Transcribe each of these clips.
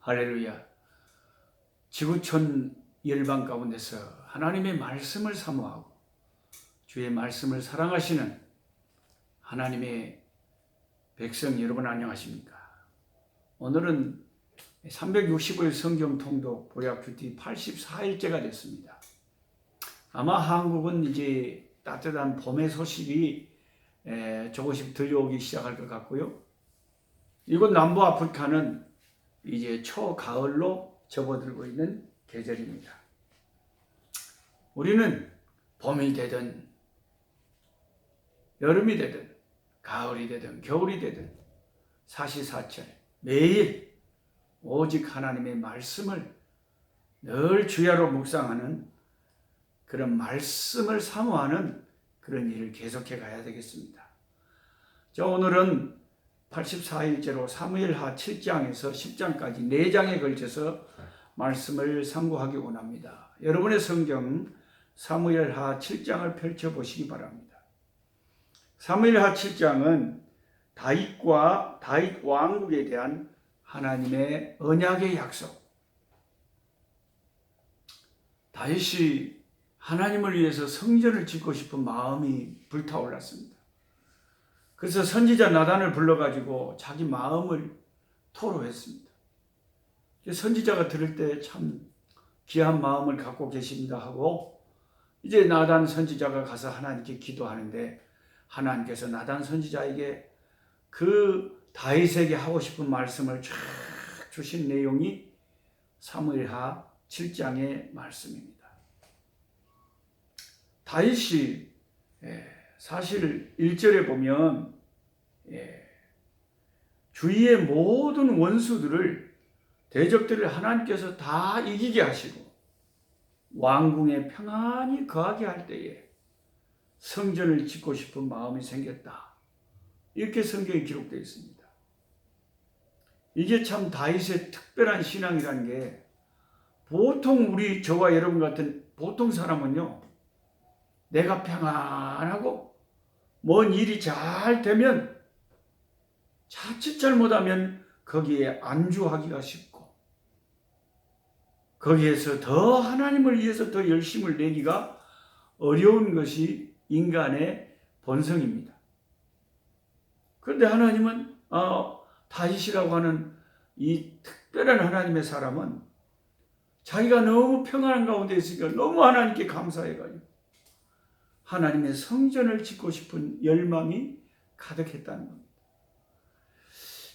할렐루야. 지구촌 열방 가운데서 하나님의 말씀을 사모하고 주의 말씀을 사랑하시는 하나님의 백성 여러분 안녕하십니까? 오늘은 360일 성경 통독 보약 큐티 84일째가 됐습니다. 아마 한국은 이제 따뜻한 봄의 소식이 조금씩 들려오기 시작할 것 같고요. 이곳 남부 아프리카는 이제 초가을로 접어들고 있는 계절입니다. 우리는 봄이 되든 여름이 되든 가을이 되든 겨울이 되든 사시사철 매일 오직 하나님의 말씀을 늘 주야로 묵상하는 그런 말씀을 사모하는 그런 일을 계속해 가야 되겠습니다. 오늘은 84일째로 사무엘하 7장에서 10장까지 4장에 걸쳐서 말씀을 상고하기 원합니다. 여러분의 성경 사무엘하 7장을 펼쳐보시기 바랍니다. 사무엘하 7장은 다윗 왕국에 대한 하나님의 언약의 약속. 다윗이 하나님을 위해서 성전을 짓고 싶은 마음이 불타올랐습니다. 그래서 선지자 나단을 불러가지고 자기 마음을 토로했습니다. 선지자가 들을 때 참 귀한 마음을 갖고 계십니다 하고 이제 나단 선지자가 가서 하나님께 기도하는데 하나님께서 나단 선지자에게 그 다윗에게 하고 싶은 말씀을 쫙 주신 내용이 사무엘하 7장의 말씀입니다. 다윗이 사실 1절에 보면 주위의 모든 원수들을 대적들을 하나님께서 다 이기게 하시고 왕궁에 평안히 거하게 할 때에 성전을 짓고 싶은 마음이 생겼다. 이렇게 성경에 기록되어 있습니다. 이게 참 다윗의 특별한 신앙이라는 게 보통 저와 여러분 같은 보통 사람은요, 내가 평안하고 뭔 일이 잘 되면 자칫 잘못하면 거기에 안주하기가 쉽고 거기에서 더 하나님을 위해서 더 열심을 내기가 어려운 것이 인간의 본성입니다. 그런데 하나님은 다윗이라고 하는 이 특별한 하나님의 사람은 자기가 너무 평안한 가운데 있으니까 너무 하나님께 감사해가지고 하나님의 성전을 짓고 싶은 열망이 가득했다는 겁니다.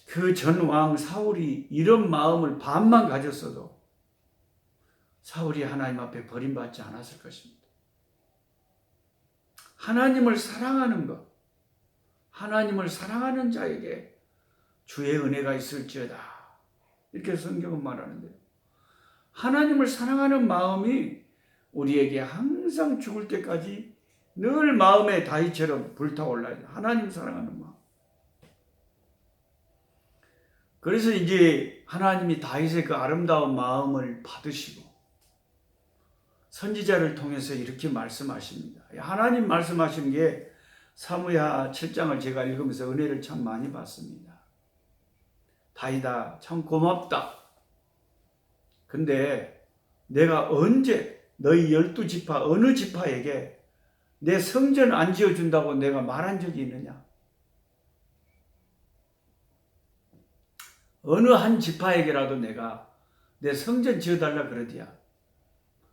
그 전 왕 사울이 이런 마음을 반만 가졌어도 사울이 하나님 앞에 버림받지 않았을 것입니다. 하나님을 사랑하는 것, 하나님을 사랑하는 자에게 주의 은혜가 있을지어다. 이렇게 성경은 말하는데요. 하나님을 사랑하는 마음이 우리에게 항상 죽을 때까지 늘 마음에 다윗처럼 불타올라야 돼. 하나님 사랑하는 마음. 그래서 이제 하나님이 다윗의 그 아름다운 마음을 받으시고 선지자를 통해서 이렇게 말씀하십니다. 하나님 말씀하신 게 사무엘하 7장을 제가 읽으면서 은혜를 참 많이 받습니다. 다윗아, 참 고맙다. 근데 내가 언제 너희 12지파 어느 지파에게 내 성전 안 지어준다고 내가 말한 적이 있느냐? 어느 한 지파에게라도 내가 내 성전 지어달라 그러디야.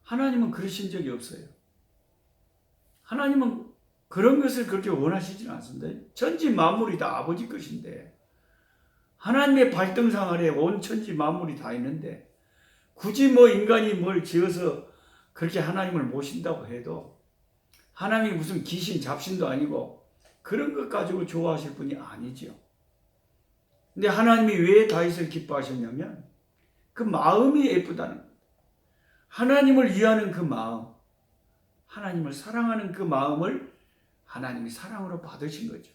하나님은 그러신 적이 없어요. 하나님은 그런 것을 그렇게 원하시지는 않습니다. 천지 만물이 다 아버지 것인데 하나님의 발등상 아래 온 천지 만물이 다 있는데 굳이 인간이 뭘 지어서 그렇게 하나님을 모신다고 해도 하나님이 무슨 귀신 잡신도 아니고 그런 것 가지고 좋아하실 분이 아니죠. 근데 하나님이 왜 다윗을 기뻐하셨냐면 그 마음이 예쁘다는 거예요. 하나님을 위하는 그 마음, 하나님을 사랑하는 그 마음을 하나님이 사랑으로 받으신 거죠.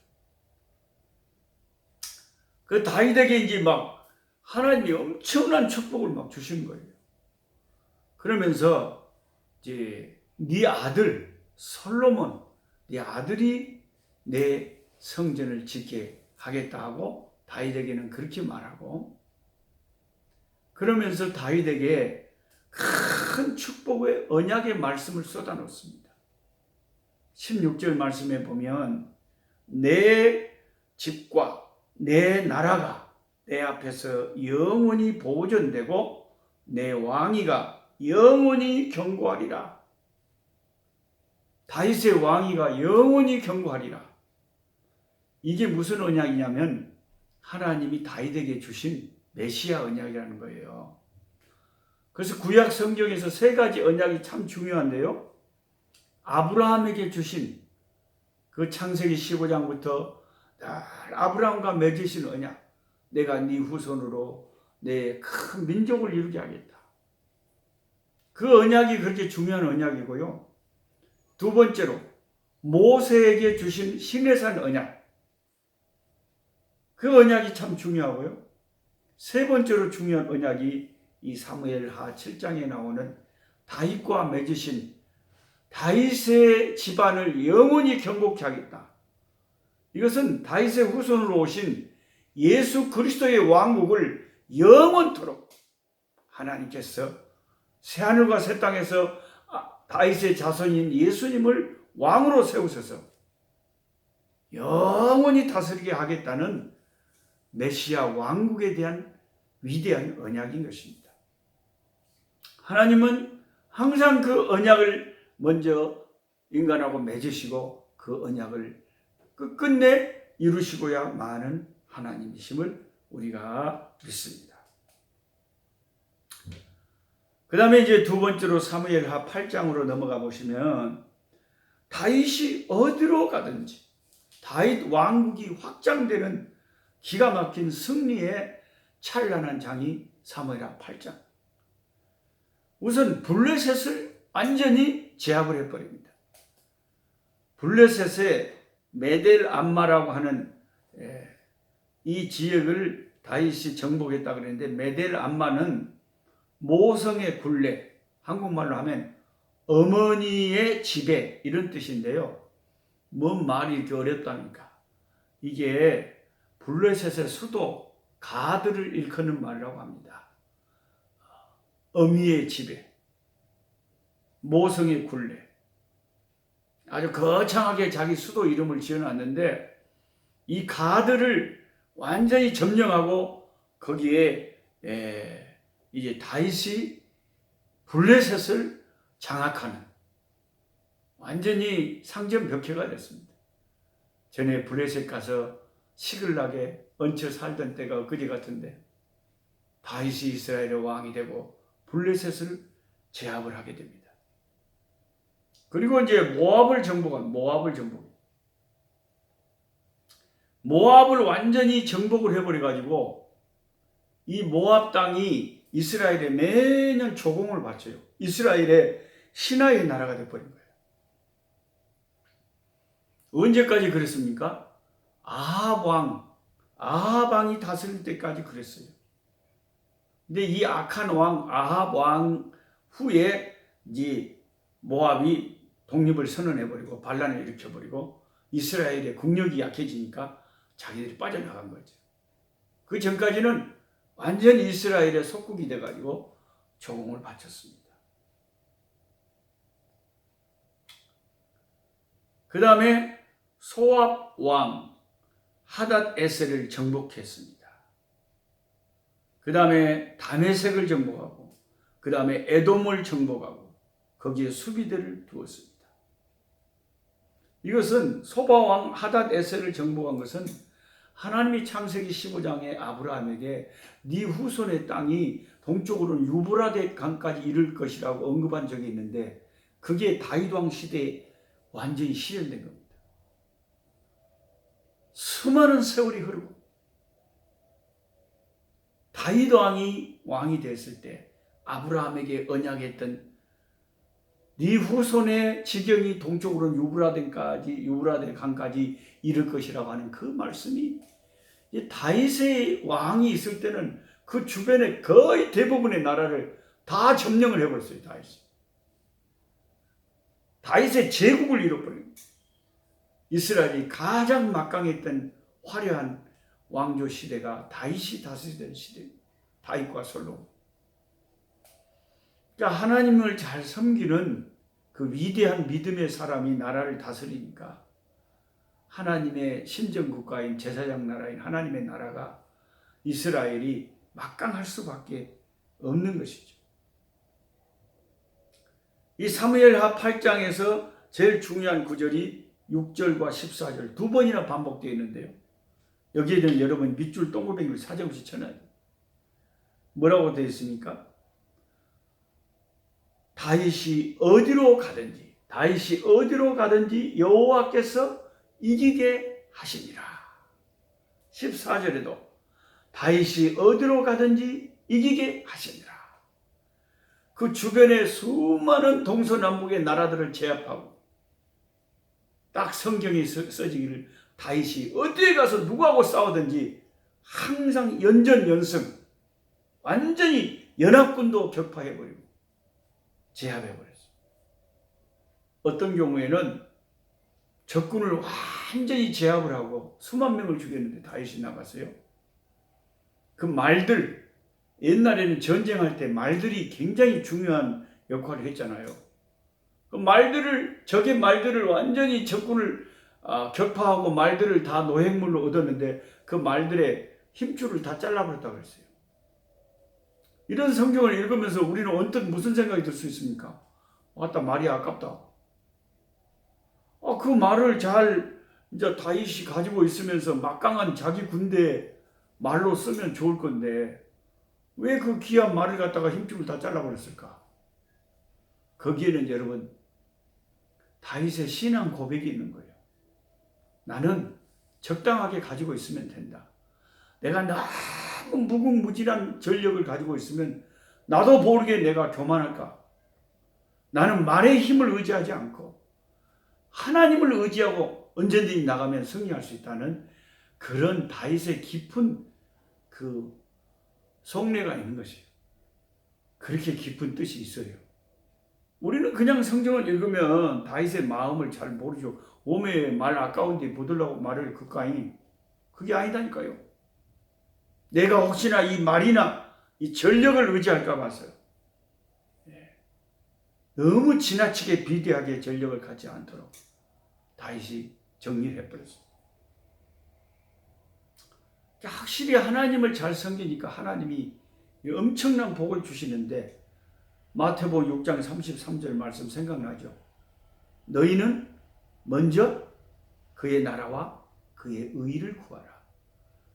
그 다윗에게 이제 하나님이 엄청난 축복을 주신 거예요. 그러면서 이제 네 아들 솔로몬, 네 아들이 내 성전을 짓게 하겠다 하고 다윗에게는 그렇게 말하고 그러면서 다윗에게 큰 축복의 언약의 말씀을 쏟아놓습니다. 16절 말씀에 보면 내 집과 내 나라가 내 앞에서 영원히 보존되고 내 왕위가 영원히 견고하리라. 다윗의 왕위가 영원히 견고하리라. 이게 무슨 언약이냐면 하나님이 다윗에게 주신 메시아 언약이라는 거예요. 그래서 구약 성경에서 세 가지 언약이 참 중요한데요. 아브라함에게 주신 그 창세기 15장부터 아브라함과 맺으신 언약, 내가 네 후손으로 내 큰 민족을 이루게 하겠다. 그 언약이 그렇게 중요한 언약이고요. 두 번째로 모세에게 주신 시내산 언약, 그 언약이 참 중요하고요. 세 번째로 중요한 언약이 이 사무엘하 7장에 나오는 다윗과 맺으신 다윗의 집안을 영원히 견고케 하겠다. 이것은 다윗의 후손으로 오신 예수 그리스도의 왕국을 영원토록 하나님께서 새하늘과 새 땅에서 다윗의 자손인 예수님을 왕으로 세우셔서 영원히 다스리게 하겠다는 메시아 왕국에 대한 위대한 언약인 것입니다. 하나님은 항상 그 언약을 먼저 인간하고 맺으시고 그 언약을 끝끝내 이루시고야 마는 하나님이심을 우리가 믿습니다. 그 다음에 이제 두 번째로 사무엘하 8장으로 넘어가 보시면 다윗이 어디로 가든지 다윗 왕국이 확장되는 기가 막힌 승리의 찬란한 장이 사무엘하 8장. 우선 블레셋을 완전히 제압을 해버립니다. 블레셋의 메델 암마라고 하는 이 지역을 다윗이 정복했다 그랬는데, 메델 암마는 모성의 굴레, 한국말로 하면 어머니의 지배 이런 뜻인데요. 뭔 말이 이렇게 어렵다니까. 이게 블레셋의 수도 가드를 일컫는 말이라고 합니다. 어미의 지배, 모성의 굴레. 아주 거창하게 자기 수도 이름을 지어놨는데, 이 가드를 완전히 점령하고 거기에 이제 다윗이 블레셋을 장악하는 완전히 상점벽해가 됐습니다. 전에 블레셋 가서 시글락에 얹혀 살던 때가 엊그제 같은데 다윗이 이스라엘의 왕이 되고 블레셋을 제압을 하게 됩니다. 그리고 이제 모압을 완전히 정복을 해버려가지고 이 모압 땅이 이스라엘에 매년 조공을 바쳐요. 이스라엘의 신하의 나라가 되어버린 거예요. 언제까지 그랬습니까? 아합 왕이 다스릴 때까지 그랬어요. 근데 이 악한 왕, 아합 왕 후에 이제 모압이 독립을 선언해버리고 반란을 일으켜버리고 이스라엘의 국력이 약해지니까 자기들이 빠져나간 거죠. 그 전까지는 완전히 이스라엘의 속국이 돼가지고 조공을 바쳤습니다. 그 다음에 소압 왕 하닷 에셀을 정복했습니다. 그 다음에 다메섹을 정복하고 그 다음에 에돔을 정복하고 거기에 수비대를 두었습니다. 이것은 소바왕 하닷 에셀을 정복한 것은 하나님이 창세기 15장에 아브라함에게 네 후손의 땅이 동쪽으로는 유브라데 강까지 이를 것이라고 언급한 적이 있는데, 그게 다윗 왕 시대에 완전히 실현된 겁니다. 수많은 세월이 흐르고 다윗 왕이 됐을 때 아브라함에게 언약했던 네 후손의 지경이 동쪽으로는 유브라데 강까지 이를 것이라고 하는 그 말씀이, 다윗의 왕이 있을 때는 그 주변에 거의 대부분의 나라를 다 점령을 해버렸어요. 다윗의 제국을 이뤄버립니다. 이스라엘이 가장 막강했던 화려한 왕조 시대가 다윗이 다스리던 시대, 다윗과 솔로몬. 그러니까 하나님을 잘 섬기는 그 위대한 믿음의 사람이 나라를 다스리니까 하나님의 신정국가인 제사장 나라인 하나님의 나라가 이스라엘이 막강할 수밖에 없는 것이죠. 이 사무엘하 8장에서 제일 중요한 구절이 6절과 14절 두 번이나 반복되어 있는데요. 여기에는 여러분 밑줄 동그라미를 사정없이 쳐놔야 돼요. 뭐라고 되어 있습니까? 다윗이 어디로 가든지 여호와께서 이기게 하시니라. 14절에도 다윗이 어디로 가든지 이기게 하시니라. 그 주변에 수많은 동서남북의 나라들을 제압하고 딱 성경이 써지기를 다윗이 어디에 가서 누구하고 싸우든지 항상 연전연승 완전히 연합군도 격파해버리고 제압해버렸어요. 어떤 경우에는 적군을 완전히 제압을 하고 수만 명을 죽였는데 다윗이 나갔어요. 그 말들, 옛날에는 전쟁할 때 말들이 굉장히 중요한 역할을 했잖아요. 그 적의 말들을 완전히 적군을 격파하고 말들을 다 노획물로 얻었는데 그 말들의 힘줄을 다 잘라버렸다고 했어요. 이런 성경을 읽으면서 우리는 언뜻 무슨 생각이 들 수 있습니까? 맞다, 말이 아깝다. 그 말을 잘 이제 다윗이 가지고 있으면서 막강한 자기 군대에 말로 쓰면 좋을 건데 왜 그 귀한 말을 갖다가 힘줄을 다 잘라버렸을까? 거기에는 여러분 다윗의 신앙 고백이 있는 거예요. 나는 적당하게 가지고 있으면 된다. 내가 너무 무궁무진한 전력을 가지고 있으면 나도 모르게 내가 교만할까? 나는 말의 힘을 의지하지 않고 하나님을 의지하고 언제든지 나가면 승리할 수 있다는 그런 다윗의 깊은 그 속내가 있는 것이에요. 그렇게 깊은 뜻이 있어요. 우리는 그냥 성경을 읽으면 다윗의 마음을 잘 모르죠. 오메 말 아까운데 보들라고 말을 그까이 그게 아니다니까요. 내가 혹시나 이 말이나 이 전력을 의지할까 봐서요. 너무 지나치게 비대하게 전력을 갖지 않도록 다윗이 정리를 해버렸습니다. 확실히 하나님을 잘 섬기니까 하나님이 엄청난 복을 주시는데 마태복음 6장 33절 말씀 생각나죠? 너희는 먼저 그의 나라와 그의 의를 구하라.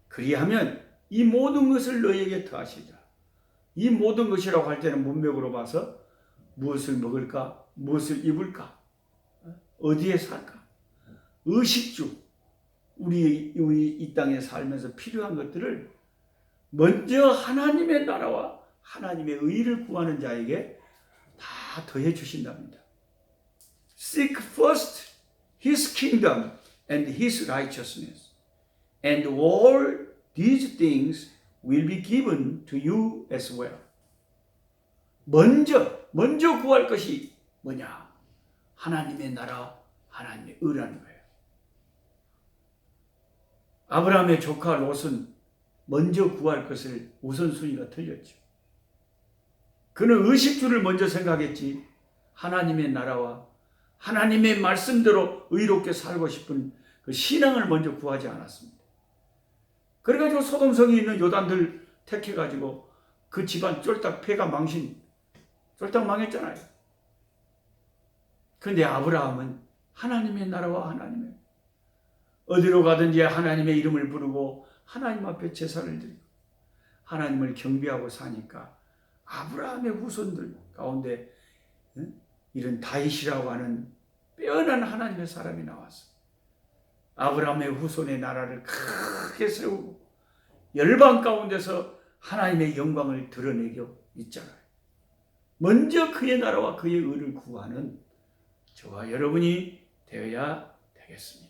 그리하면 이 모든 것을 너희에게 더하시리라. 이 모든 것이라고 할 때는 문맥으로 봐서 무엇을 먹을까? 무엇을 입을까? 어디에 살까? 의식주, 우리 이 땅에 살면서 필요한 것들을 먼저 하나님의 나라와 하나님의 의를 구하는 자에게 다 더해 주신답니다. Seek first His kingdom and His righteousness, and all these things will be given to you as well. 먼저 구할 것이 뭐냐? 하나님의 나라, 하나님의 의라는 거예요. 아브라함의 조카 롯은 먼저 구할 것을 우선순위가 틀렸죠. 그는 의식주를 먼저 생각했지 하나님의 나라와 하나님의 말씀대로 의롭게 살고 싶은 그 신앙을 먼저 구하지 않았습니다. 그래가지고 소돔성에 있는 요단들 택해가지고 그 집안 쫄딱 폐가 쫄딱 망했잖아요. 그런데 아브라함은 하나님의 나라와 하나님의 어디로 가든지 하나님의 이름을 부르고 하나님 앞에 제사를 드리고 하나님을 경배하고 사니까 아브라함의 후손들 가운데 이런 다윗이라고 하는 빼어난 하나님의 사람이 나왔어요. 아브라함의 후손의 나라를 크게 세우고 열방 가운데서 하나님의 영광을 드러내고 있잖아요. 먼저 그의 나라와 그의 의를 구하는 저와 여러분이 되어야 되겠습니다.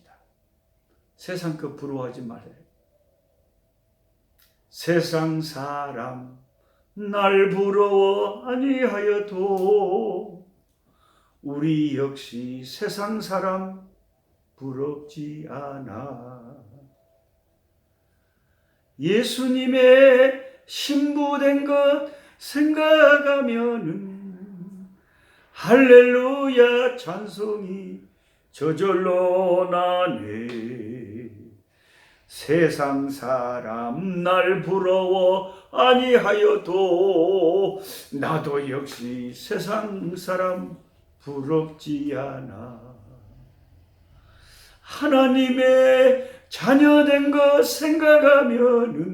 세상 것 부러워하지 말아요. 세상 사람 날 부러워 아니하여도 우리 역시 세상 사람 부럽지 않아. 예수님의 신부된 것 생각하면은 할렐루야 찬송이 저절로 나네. 세상 사람 날 부러워 아니하여도 나도 역시 세상 사람 부럽지 않아. 하나님의 자녀된 것 생각하면은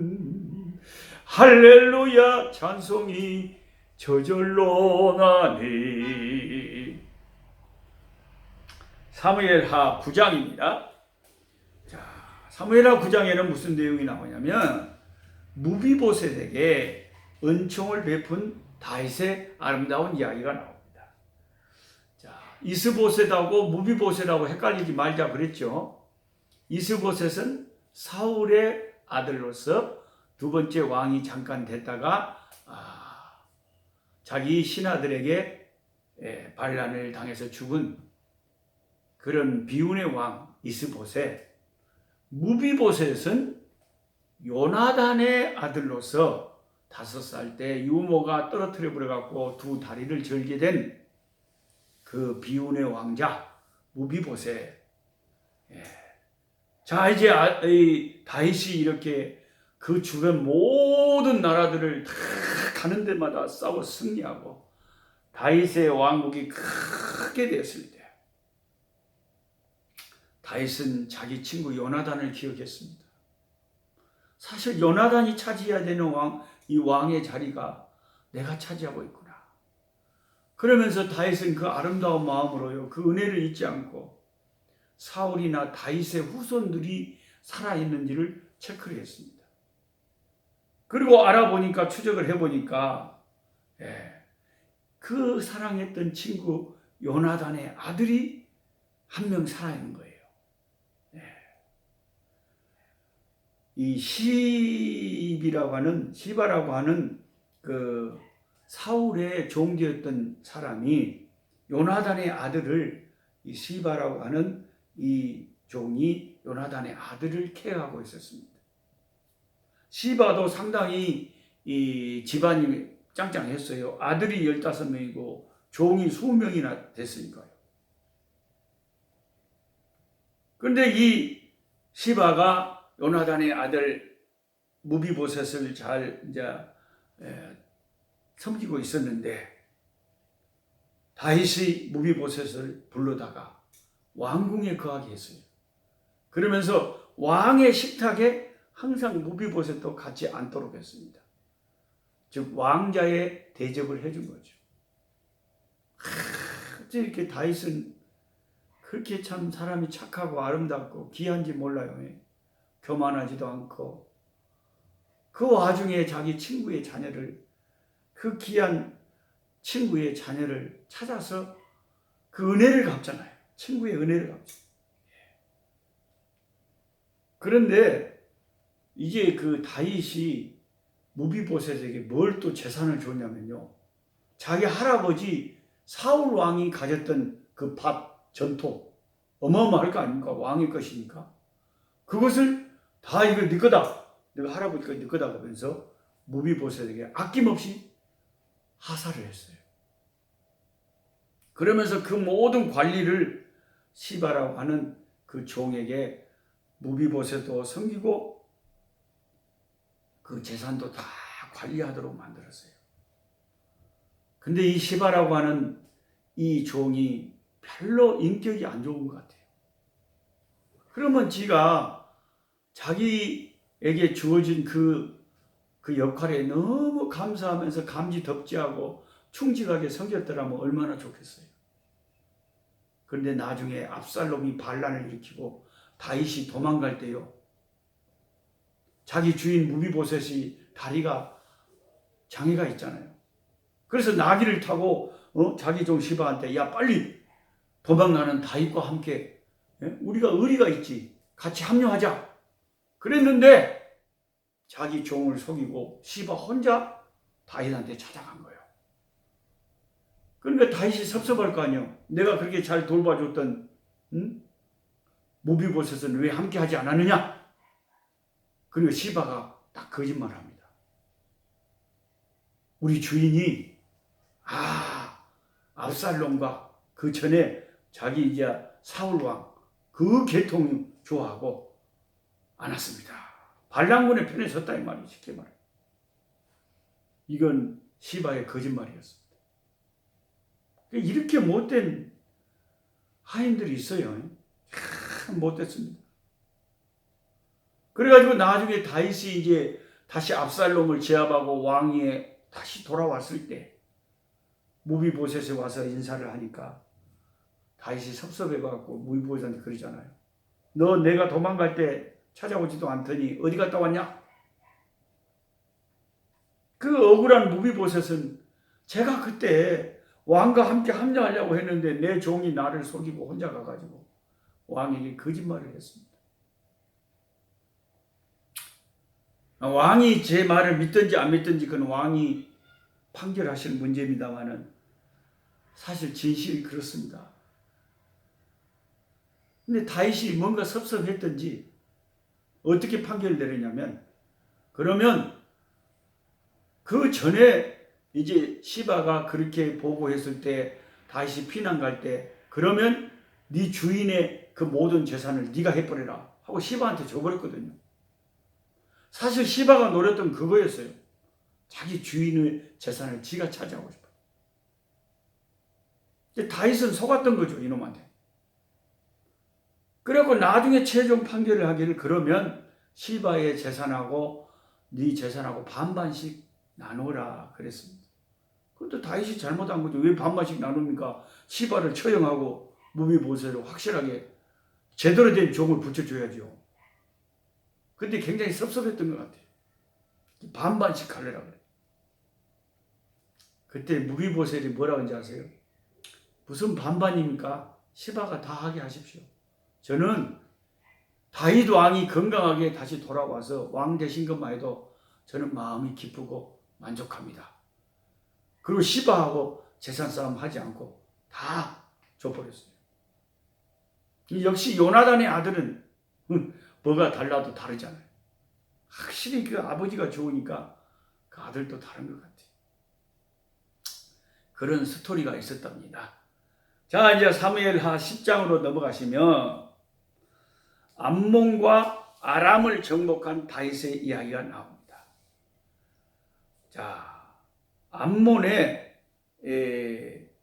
할렐루야 찬송이 저절로 나네. 사무엘하 9장입니다. 자, 사무엘하 9장에는 무슨 내용이 나오냐면 무비보셋에게 은총을 베푼 다윗의 아름다운 이야기가 나옵니다. 자, 이스보셋하고 무비보셋하고 헷갈리지 말자 그랬죠. 이스보셋은 사울의 아들로서 두 번째 왕이 잠깐 됐다가 자기 신하들에게 반란을 당해서 죽은 그런 비운의 왕 이스보셋. 무비보셋은 요나단의 아들로서 5살 때 유모가 떨어뜨려 버려갖고 두 다리를 절게 된 그 비운의 왕자 무비보셋. 자, 이제 다윗이 이렇게 그 주변 모든 나라들을 다 가는 데마다 싸워 승리하고 다윗의 왕국이 크게 되었을 때 다윗은 자기 친구 요나단을 기억했습니다. 사실 요나단이 차지해야 되는 이 왕의 자리가 내가 차지하고 있구나. 그러면서 다윗은 그 아름다운 마음으로요, 그 은혜를 잊지 않고 사울이나 다윗의 후손들이 살아있는지를 체크를 했습니다. 그리고 알아보니까, 추적을 해보니까 그 사랑했던 친구 요나단의 아들이 한 명 살아있는 거예요. 이 시바라고 하는 그 사울의 종되었던 사람이 요나단의 아들을, 이 시바라고 하는 이 종이 요나단의 아들을 케어하고 있었습니다. 시바도 상당히 이 집안이 짱짱했어요. 아들이 15명이고 종이 20명이나 됐으니까요. 그런데 이 시바가 요나단의 아들 무비보셋을 잘 섬기고 있었는데 다윗이 무비보셋을 불러다가 왕궁에 거하게 했어요. 그러면서 왕의 식탁에 항상 무비보셋도 같이 앉도록 했습니다. 즉 왕자의 대접을 해준 거죠. 어째 이렇게 다윗은 그렇게 참 사람이 착하고 아름답고 귀한지 몰라요. 교만하지도 않고 그 와중에 자기 친구의 자녀를, 그 귀한 친구의 자녀를 찾아서 그 은혜를 갚잖아요. 친구의 은혜를 갚죠. 그런데 이제 그 다윗이 무비보셋에게 뭘 또 재산을 줬냐면요, 자기 할아버지 사울 왕이 가졌던 그 밭 전토, 어마어마할 거 아닙니까? 왕의 것이니까 그것을 다 이거 네 거다, 내가 할아버지가 네 거다 하면서 무비보셋에게 아낌없이 하사를 했어요. 그러면서 그 모든 관리를 시바라고 하는 그 종에게 무비보셋도 섬기고 그 재산도 다 관리하도록 만들었어요. 근데 이 시바라고 하는 이 종이 별로 인격이 안 좋은 것 같아요. 그러면 지가 자기에게 주어진 그 역할에 너무 감사하면서 감지덕지하고 충직하게 섬겼더라면 얼마나 좋겠어요. 그런데 나중에 압살롬이 반란을 일으키고 다윗이 도망갈 때요, 자기 주인 무비보셋이 다리가 장애가 있잖아요. 그래서 나귀를 타고 자기 종 시바한테, 야 빨리 도망가는 다윗과 함께 우리가 의리가 있지, 같이 합류하자 그랬는데 자기 종을 속이고 시바 혼자 다윗한테 찾아간 거예요. 그러니까 다윗이 섭섭할 거 아니에요. 내가 그렇게 잘 돌봐줬던 무비보셋은 왜 함께 하지 않았느냐. 그리고 시바가 딱 거짓말합니다. 우리 주인이 압살롬과 그 전에 자기 이제 사울 왕 그 계통 좋아하고 않았습니다. 반란군의 편에 섰다 이 말이지. 쉽게 말해. 이건 시바의 거짓말이었습니다. 이렇게 못된 하인들이 있어요. 참 못됐습니다. 그래가지고 나중에 다윗이 이제 다시 압살롬을 제압하고 왕위에 다시 돌아왔을 때 무비보셋에 와서 인사를 하니까 다윗이 섭섭해갖고 무비보셋한테 그러잖아요. 너 내가 도망갈 때 찾아오지도 않더니 어디 갔다 왔냐? 그 억울한 무비보셋은 제가 그때 왕과 함께 합류하려고 했는데 내 종이 나를 속이고 혼자 가가지고 왕에게 거짓말을 했습니다. 왕이 제 말을 믿든지 안 믿든지 그건 왕이 판결하시는 문제입니다만은 사실 진실이 그렇습니다. 근데 다윗이 뭔가 섭섭했던지 어떻게 판결을 내리냐면 그러면 그 전에 이제 시바가 그렇게 보고했을 때 다윗이 피난 갈 때 그러면 네 주인의 그 모든 재산을 네가 해버려라 하고 시바한테 줘버렸거든요. 사실 시바가 노렸던 그거였어요. 자기 주인의 재산을 지가 차지하고 싶어요. 다윗은 속았던 거죠, 이놈한테. 그래갖고 나중에 최종 판결을 하기를 그러면 시바의 재산하고 네 재산하고 반반씩 나누라 그랬습니다. 그것도 다윗이 잘못한 거죠. 왜 반반씩 나눕니까? 시바를 처형하고 무비보셋을 확실하게 제대로 된 종을 붙여줘야죠. 근데 굉장히 섭섭했던 것 같아요. 반반씩 하려라 그래. 그때 무비보셋이 뭐라고 하는지 아세요? 무슨 반반입니까? 시바가 다 하게 하십시오. 저는 다윗 왕이 건강하게 다시 돌아와서 왕 되신 것만 해도 저는 마음이 기쁘고 만족합니다. 그리고 시바하고 재산 싸움 하지 않고 다 줘버렸어요. 역시 요나단의 아들은 뭐가 달라도 다르잖아요. 확실히 그 아버지가 좋으니까 그 아들도 다른 것 같아요. 그런 스토리가 있었답니다. 자, 이제 사무엘하 10장으로 넘어가시면 암몬과 아람을 정복한 다윗의 이야기가 나옵니다. 자, 암몬의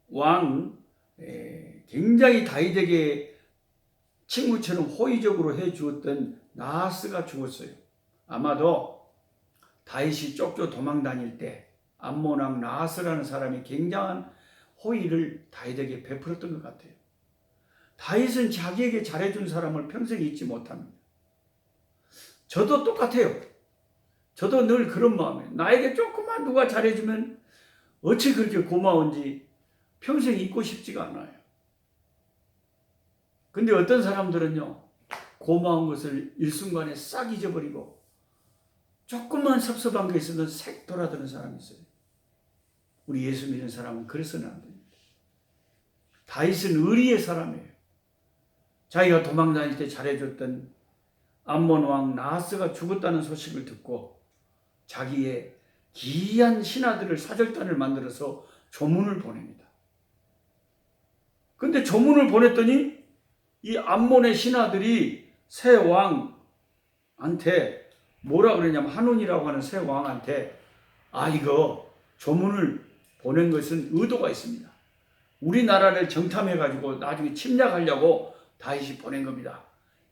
왕 굉장히 다윗에게 친구처럼 호의적으로 해주었던 나하스가 죽었어요. 아마도 다윗이 쫓겨 도망 다닐 때 암몬 왕 나하스라는 사람이 굉장한 호의를 다윗에게 베풀었던 것 같아요. 다윗은 자기에게 잘해준 사람을 평생 잊지 못합니다. 저도 똑같아요. 저도 늘 그런 마음이에요. 나에게 조금만 누가 잘해주면 어찌 그렇게 고마운지 평생 잊고 싶지가 않아요. 근데 어떤 사람들은요, 고마운 것을 일순간에 싹 잊어버리고 조금만 섭섭한 게 있어도 색 돌아드는 사람이 있어요. 우리 예수 믿는 사람은 그래서는 안 됩니다. 다윗은 의리의 사람이에요. 자기가 도망 다닐 때 잘해줬던 암몬 왕 나하스가 죽었다는 소식을 듣고 자기의 기이한 신하들을 사절단을 만들어서 조문을 보냅니다. 근데 조문을 보냈더니 이 암몬의 신하들이 새 왕한테 뭐라 그러냐면 한온이라고 하는 새 왕한테 이거 조문을 보낸 것은 의도가 있습니다. 우리나라를 정탐해가지고 나중에 침략하려고 다윗이 보낸 겁니다.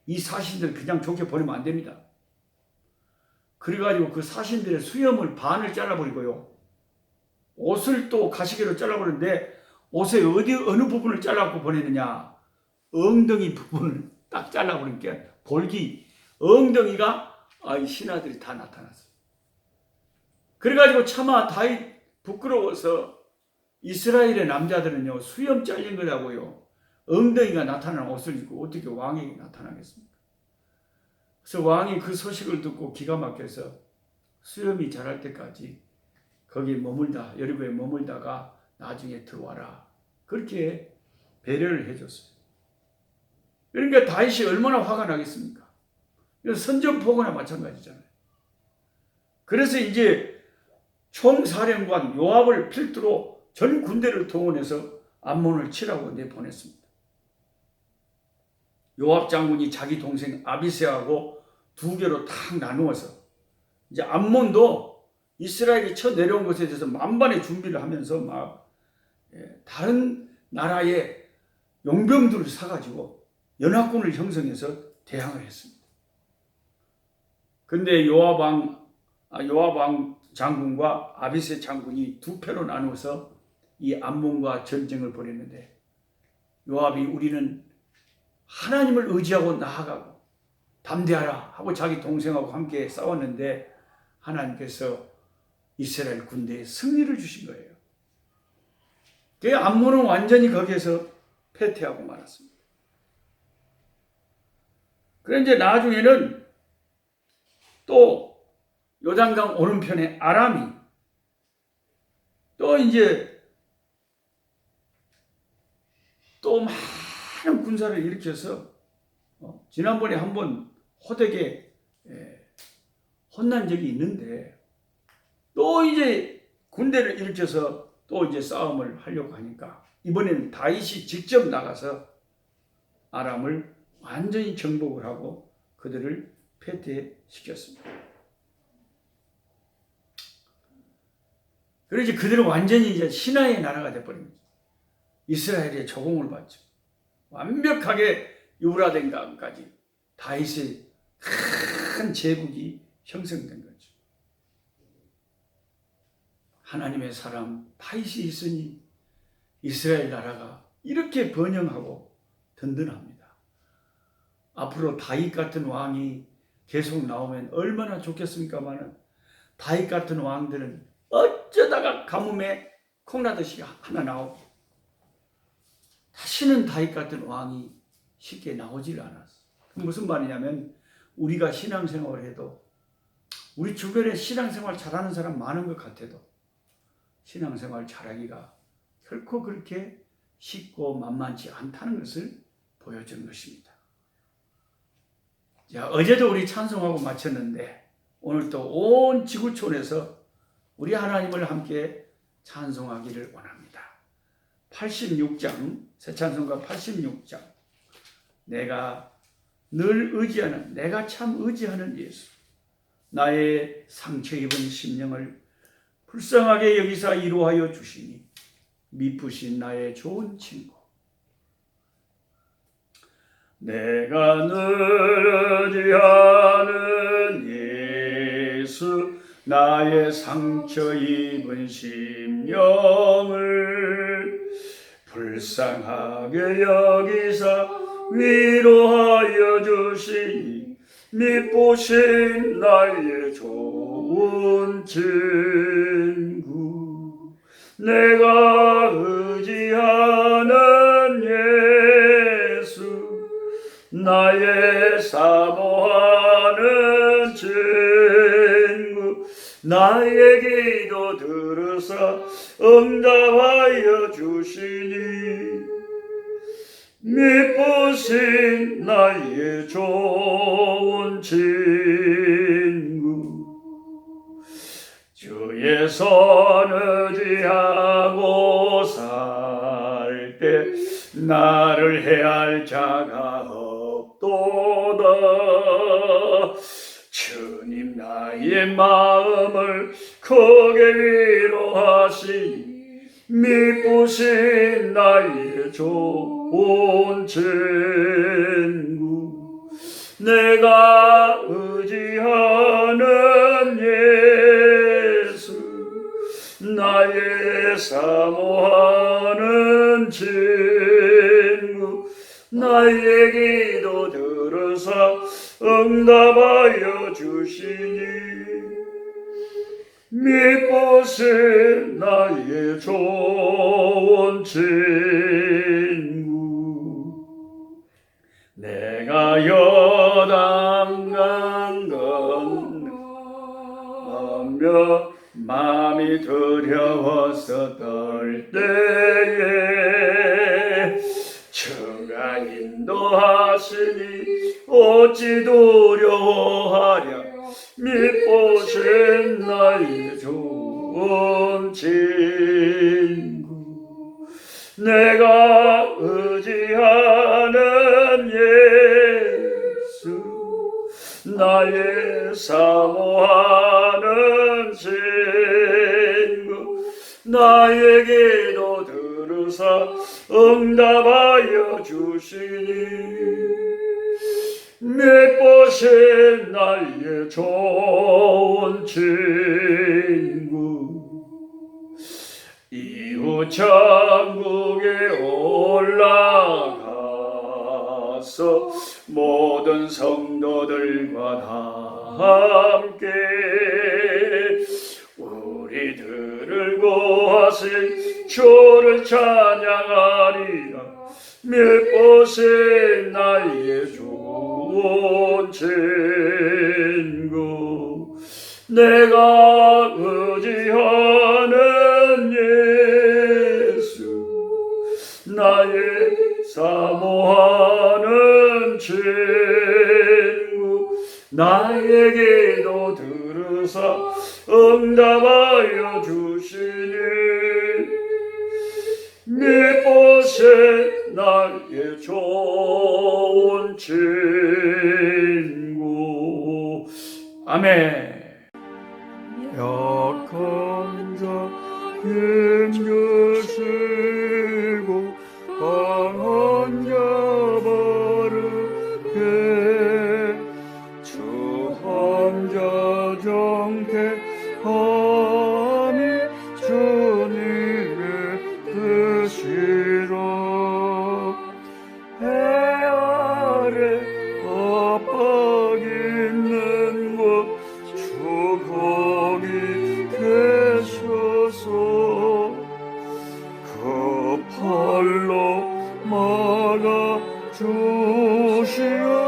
이 사신들 그냥 좋게 보내면 안 됩니다. 그래가지고 그 사신들의 수염을 반을 잘라버리고요. 옷을 또 가시개로 잘라버리는데 옷의 어느 부분을 잘라고 보내느냐. 엉덩이 부분을 딱 잘라버리니까 볼기, 엉덩이가 이 신하들이 다 나타났어요. 그래가지고 차마 다윗 부끄러워서 이스라엘의 남자들은요, 수염 잘린 거라고요, 엉덩이가 나타나는 옷을 입고 어떻게 왕에게 나타나겠습니까? 그래서 왕이 그 소식을 듣고 기가 막혀서 수염이 자랄 때까지 거기 머물다, 여리고에 머물다가 나중에 들어와라. 그렇게 배려를 해줬어요. 그러니까 다윗이 얼마나 화가 나겠습니까? 선전포고나 마찬가지잖아요. 그래서 이제 총사령관 요압을 필두로 전 군대를 동원해서 암몬을 치라고 내보냈습니다. 요압 장군이 자기 동생 아비새하고 두 개로 탁 나누어서 이제 암몬도 이스라엘이 쳐 내려온 것에 대해서 만반의 준비를 하면서 막 다른 나라의 용병들을 사가지고 연합군을 형성해서 대항을 했습니다. 근데 요압 왕 장군과 아비새 장군이 두 패로 나누어서 이 암몬과 전쟁을 벌였는데, 요압이 우리는 하나님을 의지하고 나아가고 담대하라 하고 자기 동생하고 함께 싸웠는데 하나님께서 이스라엘 군대에 승리를 주신 거예요. 그 암몬은 완전히 거기에서 패퇴하고 말았습니다. 그런데 나중에는 또 요단강 오른편에 아람이 또 이제 또 많은 군사를 일으켜서 지난번에 한번 호되게 혼난 적이 있는데 또 이제 군대를 일으켜서 또 이제 싸움을 하려고 하니까 이번에는 다윗이 직접 나가서 아람을 완전히 정복을 하고 그들을 패퇴시켰습니다. 그래서 그들은 완전히 이제 신하의 나라가 되어버립니다. 이스라엘의 조공을 받죠. 완벽하게 유브라데 강까지 다윗의 큰 제국이 형성된 거죠. 하나님의 사람 다윗이 있으니 이스라엘 나라가 이렇게 번영하고 든든합니다. 앞으로 다윗 같은 왕이 계속 나오면 얼마나 좋겠습니까마는 다윗 같은 왕들은 어쩌다가 가뭄에 콩나듯이 하나 나오고 다시는 다윗 같은 왕이 쉽게 나오질 않았어. 무슨 말이냐면 우리가 신앙생활을 해도 우리 주변에 신앙생활 잘하는 사람 많은 것 같아도 신앙생활 잘하기가 결코 그렇게 쉽고 만만치 않다는 것을 보여주는 것입니다. 자, 어제도 우리 찬송하고 마쳤는데 오늘 또 온 지구촌에서 우리 하나님을 함께 찬송하기를 원합니다. 86장, 새 찬송가 86장. 내가 늘 의지하는, 내가 참 의지하는 예수. 나의 상처 입은 심령을 불쌍하게 여기사 위로하여 주시니 미쁘신 나의 좋은 친구. 내가 늘 의지하는 예수, 나의 상처 입은 심령을 불쌍하게 여기사 위로하여 주시니 미쁘신 나의 좋은 친구. 내가 의지하는 예수, 나의 사모하는 친구. 나의 기도 들으사 응답하여 주시니 미쁘신 나의 좋은 친구. 주의 손 의지하고 살 때 나를 해할 자가 없도다. 주님 나의 마음을 크게 위로하시니 미쁘신 나의 좋은 친구. 내가 의지하는 예수, 나의 사모하는 친구. 나의 기도 들으사 응답하여 주시니 미쁘신 나의 좋은 친구. 내가 요단강 건너며 마음이 두려워서 떨 때에 주가 인도하시니 어찌 두려워하랴. 미쁘신 나의 좋은 친구. 내가 의지하는 예수 나의 사모하는 친구 나에게도 들으사 응답하여 주시니 몇 번째 나의 좋은 친구 이후 천국에 올라가서 모든 성도들과 다 함께 우리들을 구하신 주를 찬양하리라 몇 번째 나의 좋은 친구 내가 의지하는 예수 나의 사모하는 친구 나에게도 들으사 응답하여 주시니 몇 번째 나의 좋은 친구 아멘. 약한 자 힘주시고 강한 자 바르게 추한 자 정케함이 주님의 뜻이라 해 아래 압박 있는 곳 주 거기 계셔서 그 팔로 막아 주시오